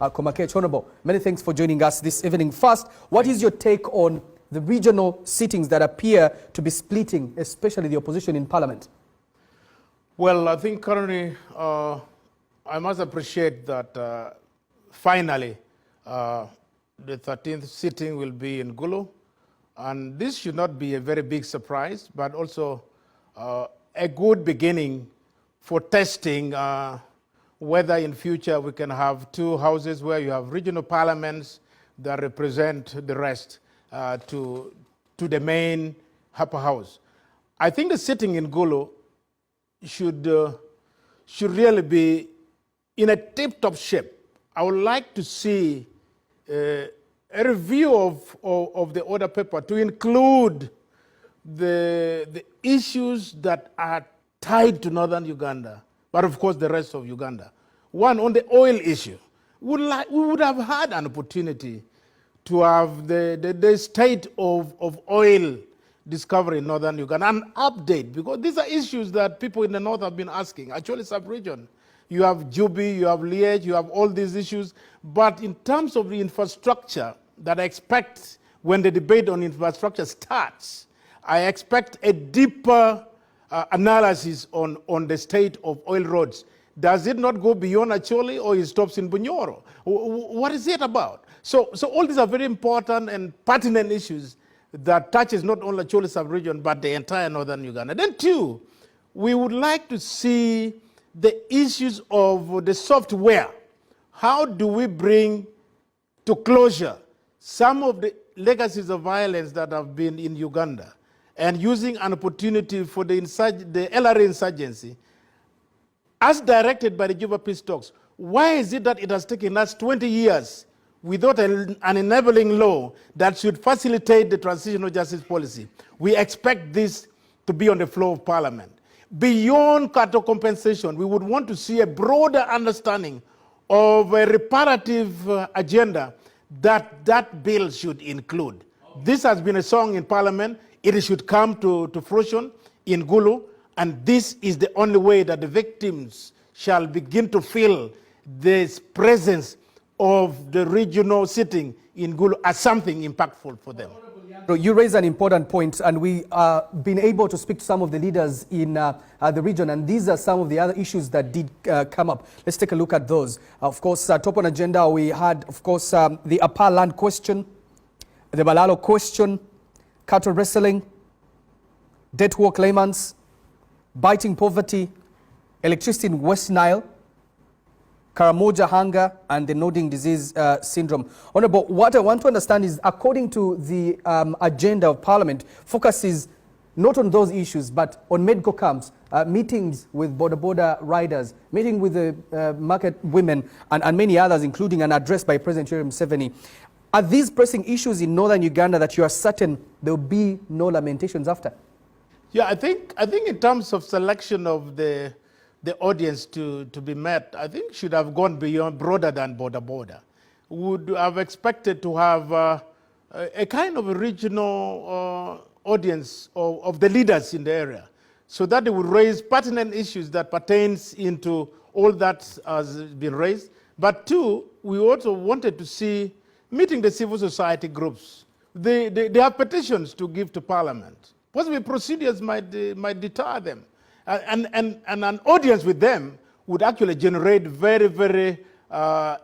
Komakech. Honorable, many thanks for joining us this evening. First, what is your take on the regional sittings that appear to be splitting, especially the opposition in Parliament? Well, I think currently I must appreciate that finally the 13th sitting will be in Gulu. And this should not be a very big surprise, but also a good beginning for testing whether in future we can have two houses where you have regional parliaments that represent the rest to the main upper house. I think the sitting in Gulu should really be in a tip-top shape. I would like to see a review of the order paper to include the issues that are tied to northern Uganda, but of course the rest of Uganda. One, on the oil issue, we would have had an opportunity to have the state of oil discovery in northern Uganda, an update, because these are issues that people in the north have been asking, actually sub-region. You have Jubi, you have Liège, you have all these issues, but in terms of the infrastructure that I expect when the debate on infrastructure starts, I expect a deeper analysis on the state of oil roads. Does it not go beyond Acholi or it stops in Bunyoro? What is it about? So all these are very important and pertinent issues that touches not only Acholi sub-region but the entire northern Uganda. Then two, we would like to see the issues of the software. How do we bring to closure some of the legacies of violence that have been in Uganda, and using an opportunity for the LRA insurgency, as directed by the Juba peace talks? Why is it that it has taken us 20 years without an enabling law that should facilitate the transitional justice policy? We expect this to be on the floor of Parliament. Beyond cattle compensation, we would want to see a broader understanding of a reparative agenda that bill should include. This has been a song in Parliament. It should come to fruition in Gulu, and this is the only way that the victims shall begin to feel this presence of the regional sitting in Gulu as something impactful for them. You raise an important point, and we have been able to speak to some of the leaders in the region, and these are some of the other issues that did come up. Let's take a look at those. Of course, top on agenda, we had, of course, the Upper Land question, the Balalo question, cattle wrestling, debt war claimants, biting poverty, electricity in West Nile, Karamoja hunger, and the nodding disease syndrome. Honorable, what I want to understand is, according to the agenda of Parliament, focuses not on those issues, but on medical camps, meetings with border riders, meeting with the market women, and many others, including an address by President Yoweri Museveni. Are these pressing issues in northern Uganda that you are certain there will be no lamentations after? Yeah, I think in terms of selection of the audience to be met, I think should have gone beyond, broader than border. Would have expected to have a kind of a regional audience of the leaders in the area, so that they would raise pertinent issues that pertains into all that has been raised. But two, we also wanted to see meeting the civil society groups. They have petitions to give to Parliament. Possibly procedures might deter them. And an audience with them would actually generate very, very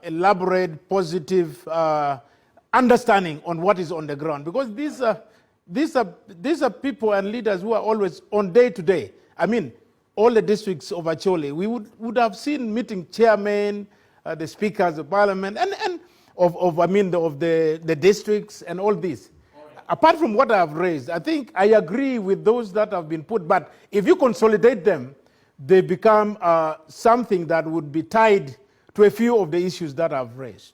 elaborate, positive understanding on what is on the ground. Because these are people and leaders who are always on day to day. I mean, all the districts of Acholi, we would have seen meeting chairmen, the speakers of Parliament, and of the districts and all this. Apart from what I have raised, I think I agree with those that have been put, but if you consolidate them, they become something that would be tied to a few of the issues that I've raised.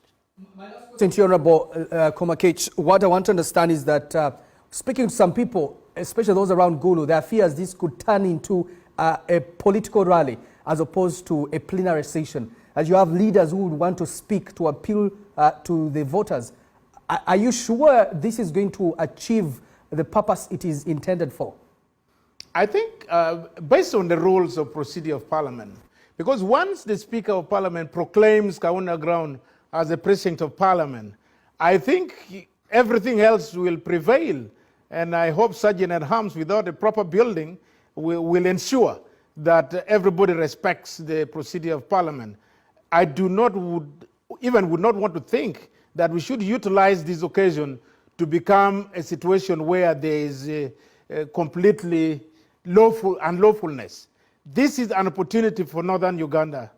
Thank you, Honorable Komakech. What I want to understand is that speaking to some people, especially those around Gulu, their fears this could turn into a political rally as opposed to a plenary session, as you have leaders who would want to speak to appeal to the voters. Are you sure this is going to achieve the purpose it is intended for? I think based on the rules of procedure of Parliament, because once the Speaker of Parliament proclaims Kaunda Ground as a precinct of parliament, I think everything else will prevail. And I hope Sergeant at Arms, without a proper building, will ensure that everybody respects the procedure of parliament. I would not want to think that we should utilize this occasion to become a situation where there is a completely unlawfulness. This is an opportunity for Northern Uganda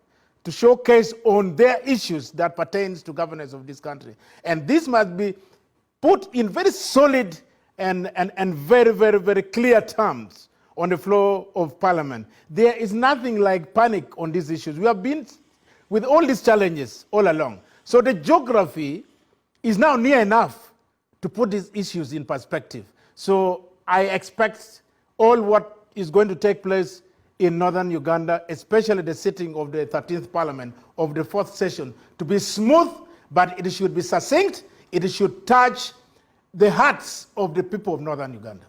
to showcase on their issues that pertains to governance of this country. And this must be put in very solid and very, very, very clear terms on the floor of parliament. There is nothing like panic on these issues. We have been with all these challenges all along. So the geography is now near enough to put these issues in perspective. So I expect all what is going to take place in Northern Uganda, especially the sitting of the 13th Parliament of the 4th session, to be smooth, but it should be succinct, it should touch the hearts of the people of Northern Uganda.